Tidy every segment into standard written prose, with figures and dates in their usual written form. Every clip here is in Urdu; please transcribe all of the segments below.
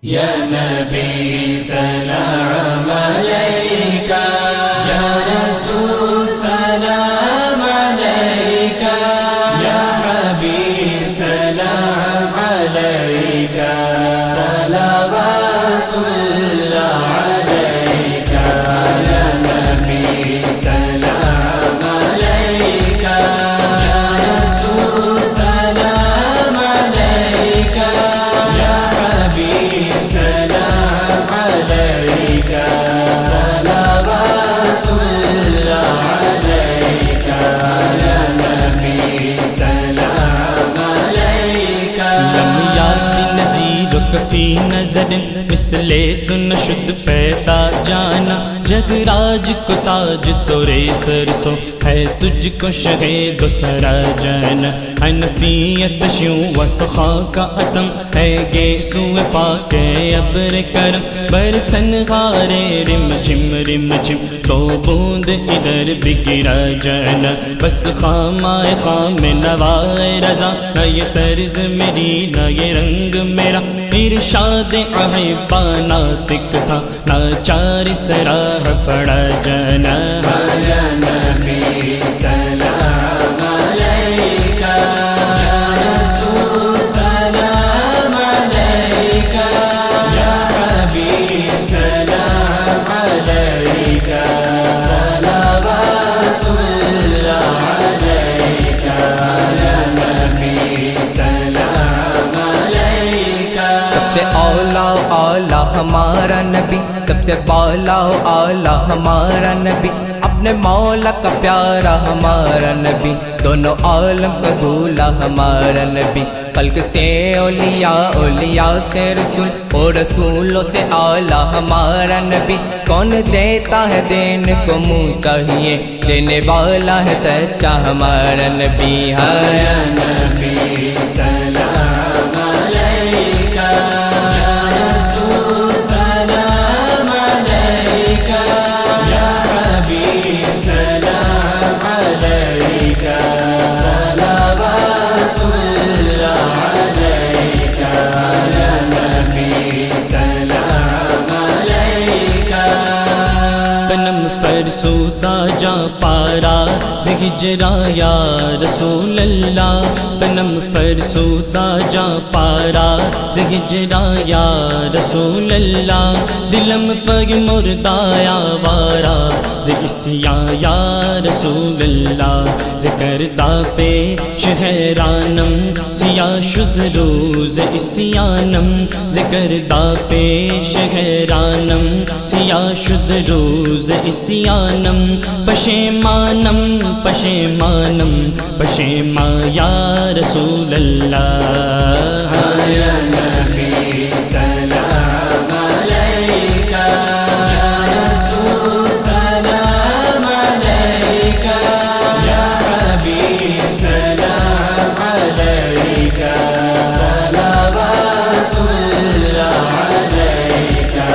یا نبی سلام علیکہ، یا رسول سلام علیکہ، یا حبیب سلام علیکہ، صلوات اللہ علیکہ، یا نبی سلام علیکہ، یا رسول سلام علیکہ، یا حبیب سلام علیکہ، صلوات اللہ علیکہ، یا نبی سلام علیکہ۔ لم یاتی نظیرک فی نظر مثل تو نشد پیدا جانا، جگ راج کو تاج تورے سر سو ہے تجھ کو شہید و سرا جانا، حنفیت شیوں و سخا کا عتم ہے گے سوء پاک ابر کرم، برسن غارے رم جھم تو بوند ادھر بھی گرا جانا، بس خامائے خام نوائے رضا، نہ یہ طرز میری نہ یہ رنگ میرا، ارشاد احبا ناطق تھا، ناچار سراہ پڑا جانا، یا نبی سلام علیکہ، یا رسول سلام علیکہ، یا حبیب سلام علیکہ، صلوات اللہ علیکہ، یا نبی سلام علیکہ۔ سب سے اولا اولا ہمارا نبی، سب سے بالا اعلیٰ ہمارا نبی، اپنے مولا کا پیارا ہمارا نبی، دونوں عالم کا دولہ ہمارا نبی، خلق سے اولیاء، اولیاء سے رسول، اور رسولوں سے اعلیٰ ہمارا نبی، کون دیتا ہے دینے کو منہ چاہیے، دینے والا ہے سچا ہمارا نبی، یا نبی سلام علیکہ، یا رسول سلام علیکہ، یا حبیب سلام علیکہ، صلوات اللہ علیکہ، یا نبی سلام علیکہ۔ تنم فرسوتا جا پارا ہجرا یا رسول اللہ، تنم فرسوتا جا پارا ہجرا یا رسول اللہ، دلم پگ مردایا وارا اسیا یا رسول اللہ، ذکر دا پیش حیرانم سیا شد روز اسیانم، ذکر دا پیش حیرانم سیا شد روز اسیانم، پشیمانم پشیمانم پشیما یا رسول اللہ، یا نبی سلام علیکہ، یا رسول سلام علیکہ، یا حبیب سلام علیکہ، صلوات اللہ علیکہ،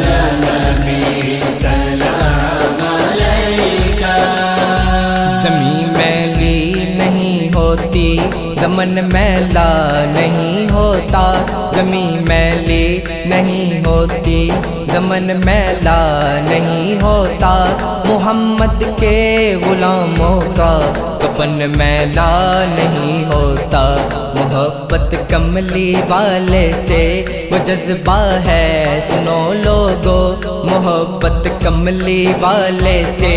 یا نبی سلام علیکہ۔ زمین میلی نہیں ہوتی، زمن میلا نہیں ہوتا، زمین میلی نہیں ہوتی، زمن میلا نہیں ہوتا، محمد کے غلاموں کا کفن میلا نہیں ہوتا، محبت کملی والے سے وہ جذبہ ہے سنو لوگو، محبت کملی والے سے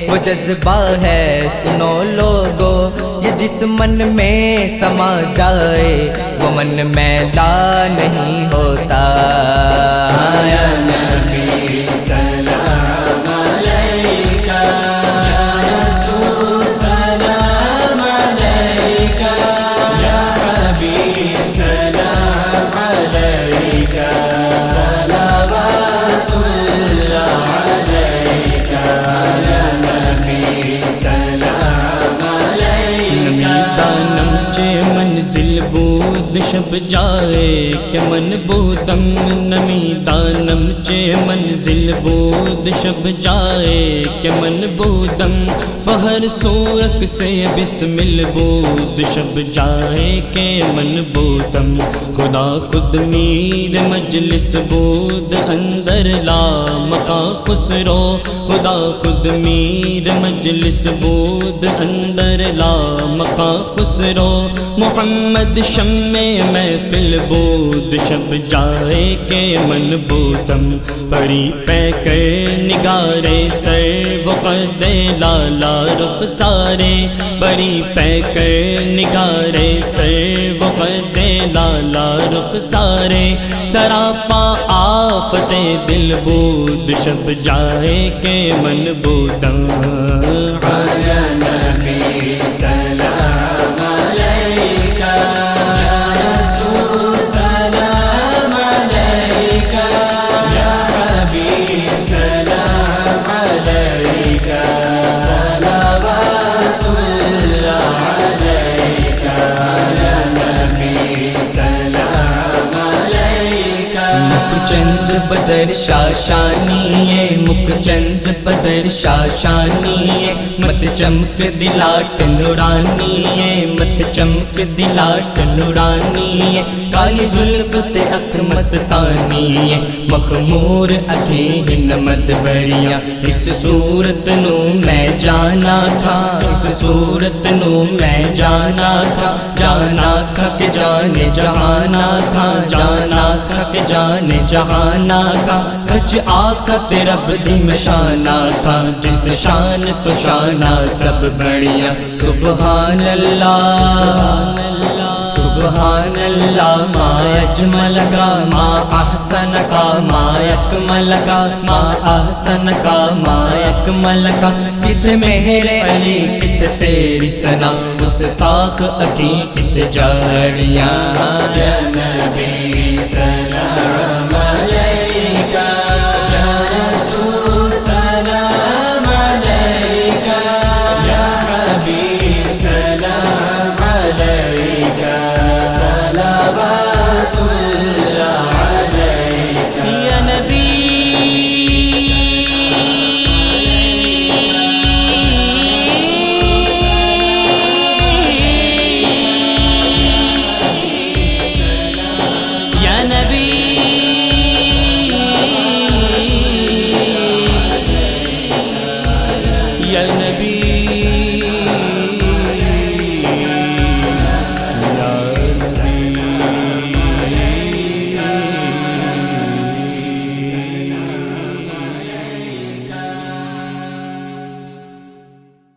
وہ جذبہ ہے سنو لوگو، یہ جس من میں سما جائے وہ من میلا نہیں ہوتا، یا نبی سلام علیکہ، یا رسول سلام علیکہ، یا حبیب سلام علیکہ، صلوات اللہ علیکہ، یا نبی سلام علیکہ۔ دانم چے منزل بود شب جائے کہ من بودم نمی دانم چے منزل بود شب جائے کہ من بودم بہر سوک سے بسمل بود شب جائے کہ من بودم خدا خود میر مجلس بود اندر لا مقا خسرو خدا خود میر مجلس بود اندر لا مقا خسرو محمد شمع محفل بود شب جائے کہ من بودم پری پہ کر نگارے سر وقد لالا رخ سارے پری پہ کر نگارے سر وقد لالا رخ سارے سراپا آفت دل بود شب جائے کہ من بودم علی نبی سلام علیکہ یا رسول سلام علیکہ یا حبیب سلام علیکہ صلوات اللہ علیکہ یا نبی سلام علیکہ مکھ چند بدر شاشانی ہے مکھ چند بدر شاشانی ہے مت چمک دلاٹ نورانی ہے مت چمک دلاٹ نورانی ہے کالی زلف تے اکھ مستانی ہے مخمور اکھیں ہنمت بڑیاں اس صورت نو میں جانا تھا اس صورت نو میں جانا تھا جانا تھا کہ جانے جہانا تھا جانا تھا کہ جانے جہانا کا سچ آقا تے رب دی مشانہ تھا جس شان تو شانہ سب بڑھیا سبحان اللہ سبحان اللہ ما اجمل کا ما احسن کا ما اکمل کا ما احسن کا ما اکمل کا کت میرے علی کت تیری ثنا گستاخ اکی کت جاڑیاں یا نبی